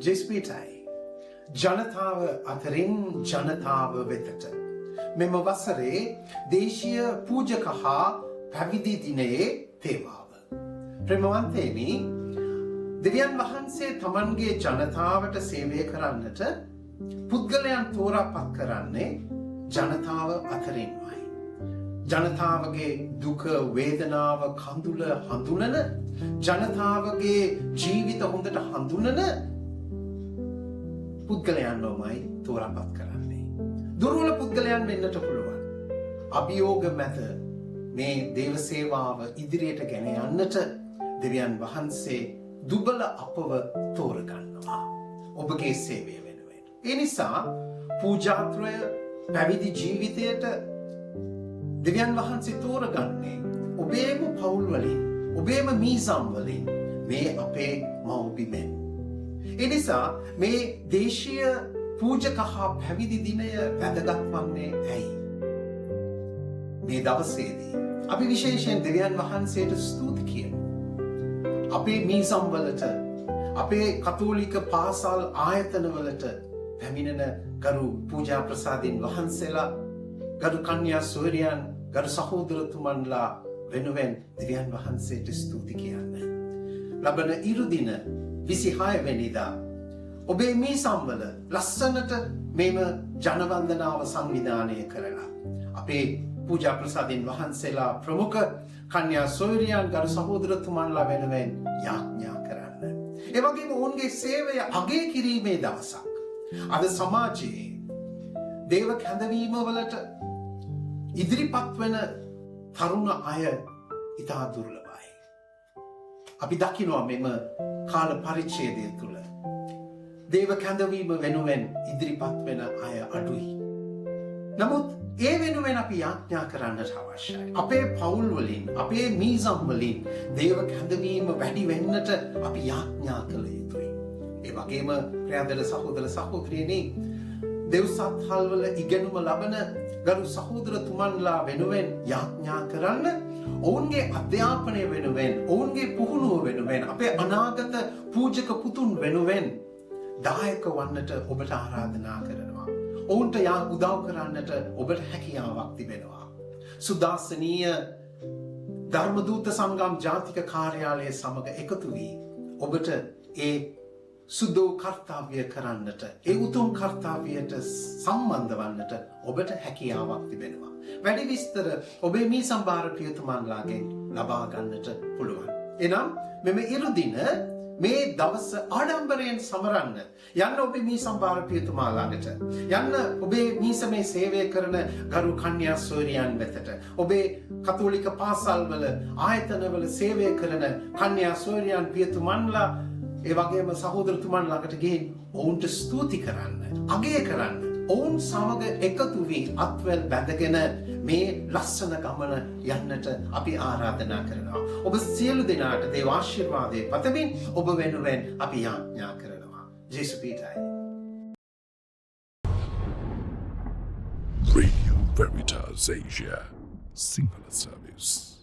ජෙස්පීටයි ජනතාව අතරින් ජනතාව වෙතට මෙම වසරේ දේශීය පූජක හා පැවිදි දිනයේ තේමාව. ප්‍රේමවන්තයනි, දෙවියන් වහන්සේ තමන්ගේ ජනතාවට සේවය කරන්නට පුද්ගලයන් තෝරාපත් කරන්නේ ජනතාව අතරින්මයි. ජනතාවගේ දුක වේදනාව කඳුල හඳුනන, ජනතාවගේ ජීවිත හොඳට හඳුනන පුද්ගලයන්වමයි තෝරාපත් කරන්නේ. දුර්වල පුද්ගලයන් වෙන්නට පුළුවන්. අභියෝග මැද මේ දේව සේවාව ඉදිරියට ගෙන යන්නට දෙවියන් වහන්සේ දුබල අපව තෝරගන්නවා ඔබගේ සේවය වෙනුවෙන්. ඒ නිසා පූජාත්‍රය පැවිදි ජීවිතයට දෙවියන් වහන්සේ තෝරගන්නේ ඔබේම පවුල් වලින්, ඔබේම මීසම් වලින්, මේ අපේ මව්බිමෙන්. ඒ නිසා මේ දේශීය පූජක හා පැවිදි දිනය වැදගත් වන්නේ ඇයි? මේ දවසේදී අපි විශේෂයෙන් දෙවියන් වහන්සේට ස්තුති කියමු. අපේ මීසම් වලට, අපේ කතෝලික පාසල් ආයතනවලට පැමිණෙන ගරු පූජා ප්‍රසාදින් වහන්සේලා, ගරු කන්‍යා සූර්යයන්, ගරු සහෝදරතුමන්ලා වෙනුවෙන් දෙවියන් වහන්සේට ස්තුති කියන්න. ලබන ඉරුදින 26 වෙනිදා ඔබේ මීසම්වල ලස්සනට මෙම ජනවන්දනාව සංවිධානය කරලා අපේ පූජා ප්‍රසාදින් වහන්සේලා ප්‍රමුඛ කන්‍යා සෝයරියන් ගරු සහෝදරතුමන්ලා වෙනුවෙන් යාඥා කරන්න. ඒ වගේම ඔවුන්ගේ සේවය අගය කිරීමේ දවසක්. අද සමාජයේ දේව කැඳවීම වලට ඉදිරිපත් වෙන තරුණ අය ඉතා දුර්ලභයි. අපි දකිනවා මෙම කාල පරිච්ඡේදය තුළ දේව කැඳවීම වෙනුවෙන් ඉදිරිපත් වෙන අය අඩුයි. නමුත් ඒ වෙනුවෙන් අපි යාඥා කරන්නට අවශ්‍යයි. අපේ පවුල් වලින්, අපේ මීසම් වලින් දේව කැඳවීම වැඩි වෙන්නට අපි යාඥා කළ යුතුයි. ඒ වගේම ප්‍රියදර සහෝදර සහෝදරියනි, දෙව්සත්හල් වල ඉගෙනුම ලබන ගරු සහෝදරතුමන්ලා වෙනුවෙන් යාඥා කරන්න, ඔවුන්ගේ අධ්‍යාපනය වෙනුවෙන්, ඔවුන්ගේ පුහුණුව වෙනුවෙන්, අපේ අනාගත පූජක පුතුන් වෙනුවෙන් දායක වන්නට ඔබට ආරාධනා කරනවා. ඔවුන්ට උදව් කරන්නට ඔබට හැකියාවක් තිබෙනවා. සුදාසනීය ධර්මදූත සංගම් ජාතික කාර්යාලය සමග එකතු වී ඔබට ඒ සුදෝ කර්තව්‍ය කරන්නට, ඒ උතුම් කර්තව්‍යයට සම්බන්ධ වන්නට ඔබට හැකියාවක් තිබෙනවා. වැඩි විස්තර ඔබේ මේ සම්භාර ප්‍රියතුමන්ලාගෙන් ලබා ගන්නට පුළුවන්. එනම් මෙම ඉරුදින මේ දවස ආඩම්බරයෙන් සමරන්න යන්න ඔබේ මේ සම්භාර ප්‍රියතුමාලාට, යන්න ඔබේ මීසමේ සේවය කරන ගරු කන්‍යා සෝරියන් වෙතට, ඔබේ කතෝලික පාසල්වල ආයතනවල සේවය කරන කන්‍යා සෝරියන් ප්‍රියතුමන්ලා, ඒ වගේම සහෝදරතුමන් ළඟට ගිහින් ඔවුන්ට ස්තුති කරන්න, අගය කරන්න, ඔවුන් සමග එකතු වී අත්වැල් බැඳගෙන මේ ලස්සන ගමන යන්නට අපි ආරාධනා කරනවා. ඔබ සියලු දෙනාට දේව ආශිර්වාදය පතමින් ඔබ වෙනුවෙන් අපි යාඥා කරනවා. ජේසු පීඨයි. Radio Veritas Asia Sinhala Service.